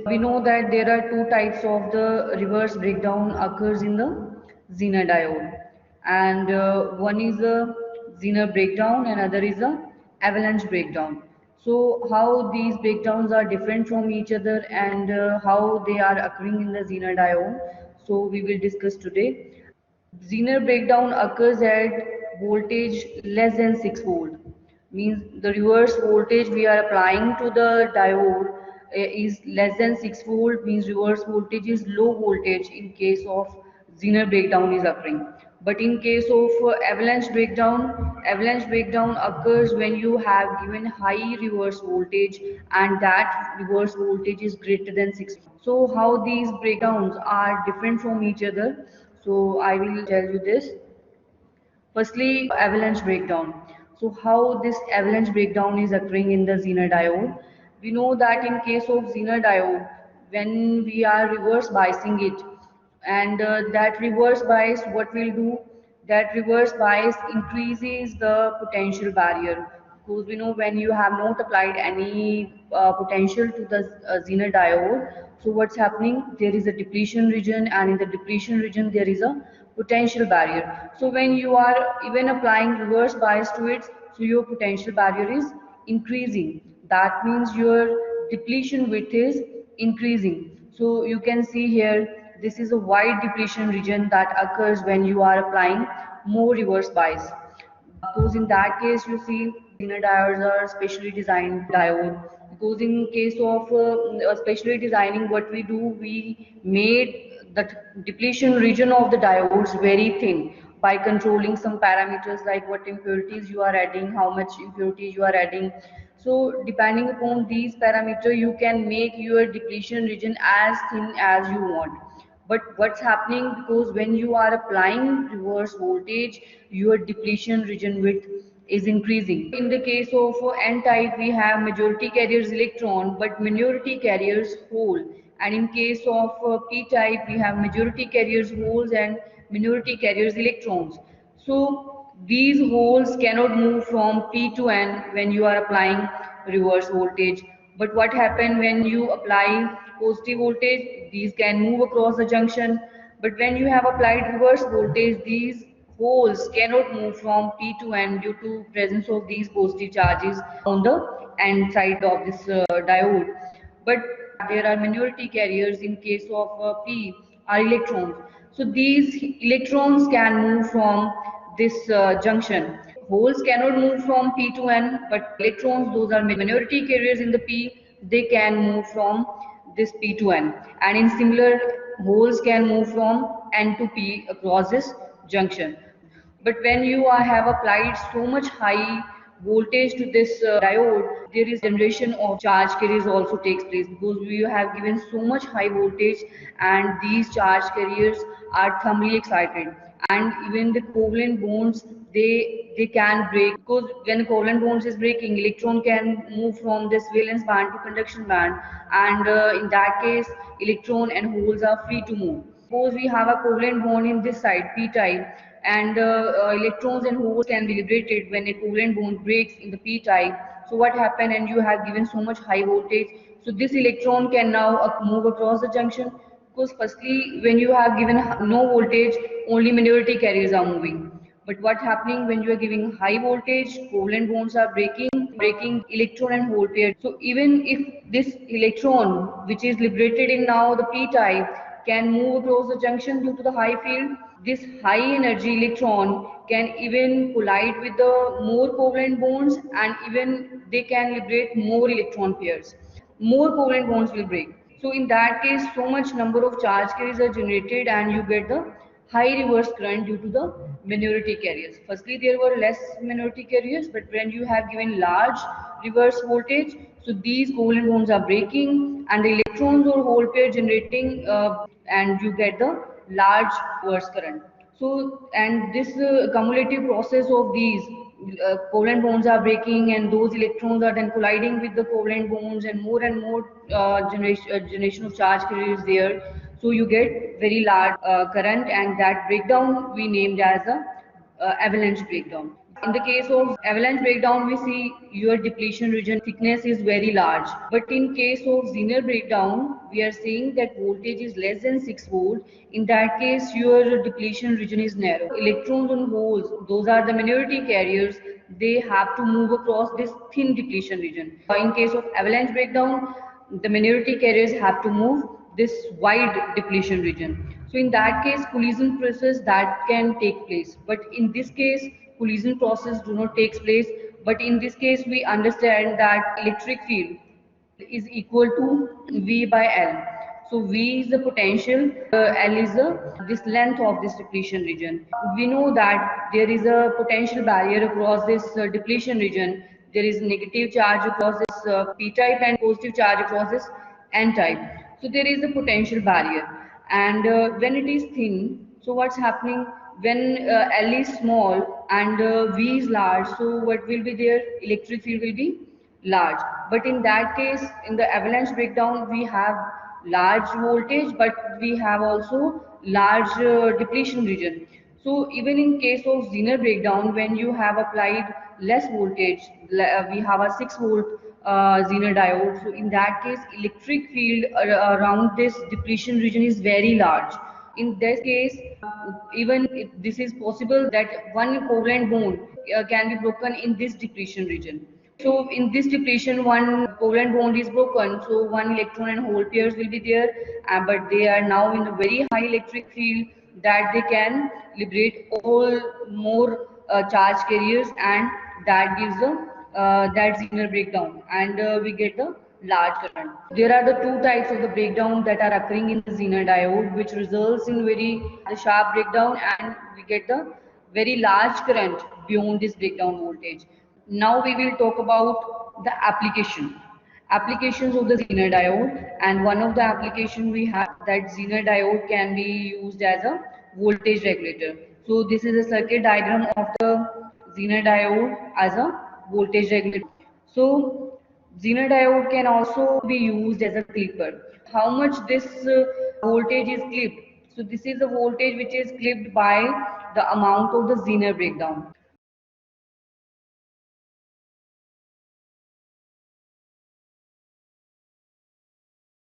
we know that there are two types of the reverse breakdown occurs in the Zener diode, and one is a Zener breakdown and other is a avalanche breakdown. So how these breakdowns are different from each other and how they are occurring in the Zener diode, so we will discuss today. Zener breakdown occurs at voltage less than 6 volt. Means the reverse voltage we are applying to the diode is less than 6 volt, means reverse voltage is low voltage in case of Zener breakdown is occurring. But in case of avalanche breakdown occurs when you have given high reverse voltage and that reverse voltage is greater than 6. So how these breakdowns are different from each other? So I will tell you this. Firstly, avalanche breakdown. So how this avalanche breakdown is occurring in the Zener diode? We know that in case of Zener diode, when we are reverse biasing it, and that reverse bias, what will do? That reverse bias increases the potential barrier, because we know when you have not applied any potential to the Zener diode, so what's happening? There is a depletion region, and in the depletion region there is a potential barrier. So when you are even applying reverse bias to it, so your potential barrier is increasing. That means your depletion width is increasing. So you can see here, this is a wide depletion region that occurs when you are applying more reverse bias. Because in that case, you see, Zener diodes are specially designed diode. Because in case of specially designing, what we do, we made the depletion region of the diodes very thin by controlling some parameters like what impurities you are adding, how much impurities you are adding. So depending upon these parameters, you can make your depletion region as thin as you want. But what's happening, because when you are applying reverse voltage, your depletion region width is increasing. In the case of N type, we have majority carriers electron but minority carriers hole, and in case of P type, we have majority carriers holes and minority carriers electrons. So these holes cannot move from P to N when you are applying reverse voltage. But what happens when you apply positive voltage? These can move across the junction. But when you have applied reverse voltage, these holes cannot move from P to N due to presence of these positive charges on the N side of this diode. But there are minority carriers in case of P are electrons. So these electrons can move from this junction. Holes cannot move from P to N, but electrons, those are minority carriers in the P, they can move from this P to N. And in similar, holes can move from N to P across this junction. But when you have applied so much high voltage to this diode, there is generation of charge carriers also takes place, because we have given so much high voltage and these charge carriers are thermally excited, and even the covalent bonds, they can break, because when covalent bonds is breaking, electron can move from this valence band to conduction band, and in that case electron and holes are free to move. Suppose we have a covalent bond in this side, P type, and electrons and holes can be liberated when a covalent bond breaks in the P type. So what happened, and you have given so much high voltage, so this electron can now move across the junction, because firstly, when you have given no voltage, only minority carriers are moving. But what happening when you are giving high voltage, covalent bonds are breaking electron and hole pair. So even if this electron, which is liberated in now the P type, can move across the junction due to the high field, this high energy electron can even collide with the more covalent bonds, and even they can liberate more electron pairs. More covalent bonds will break. So in that case, so much number of charge carriers are generated and you get the high reverse current due to the minority carriers. Firstly, there were less minority carriers, but when you have given large reverse voltage, so these covalent bonds are breaking and the electrons or hole pair generating, and you get the large reverse current. So, and this cumulative process of these covalent bonds are breaking and those electrons are then colliding with the covalent bonds, and more generation of charge carriers there. So you get very large current, and that breakdown we named as a avalanche breakdown. In the case of avalanche breakdown, we see your depletion region thickness is very large. But in case of Zener breakdown, we are seeing that voltage is less than 6 volt. In that case, your depletion region is narrow. Electrons and holes, those are the minority carriers, they have to move across this thin depletion region. In case of avalanche breakdown, the minority carriers have to move this wide depletion region. So in that case, collision process that can take place. But in this case, collision process do not take place. But in this case, we understand that electric field is equal to V by L. So V is the potential, L is this length of this depletion region. We know that there is a potential barrier across this depletion region. There is negative charge across this P type and positive charge across this N type. So there is a potential barrier. And when it is thin, so what's happening when L is small and V is large, so what will be there? Electric field will be large. But in that case, in the avalanche breakdown, we have large voltage, but we have also large depletion region. So even in case of Zener breakdown, when you have applied less voltage, we have a 6 volt Zener diode. So in that case, electric field around this depletion region is very large. In this case, even if this is possible that one covalent bond can be broken in this depletion region. So in this depletion, one covalent bond is broken, so one electron and hole pairs will be there, but they are now in a very high electric field that they can liberate all more charge carriers, and that gives the that Zener breakdown, and we get the large current. There are the two types of the breakdown that are occurring in the Zener diode, which results in very sharp breakdown, and we get the very large current beyond this breakdown voltage. Now we will talk about the applications of the Zener diode, and one of the application we have that Zener diode can be used as a voltage regulator. So this is a circuit diagram of the Zener diode as a voltage regulator. So Zener diode can also be used as a clipper. How much this voltage is clipped? So this is the voltage which is clipped by the amount of the Zener breakdown.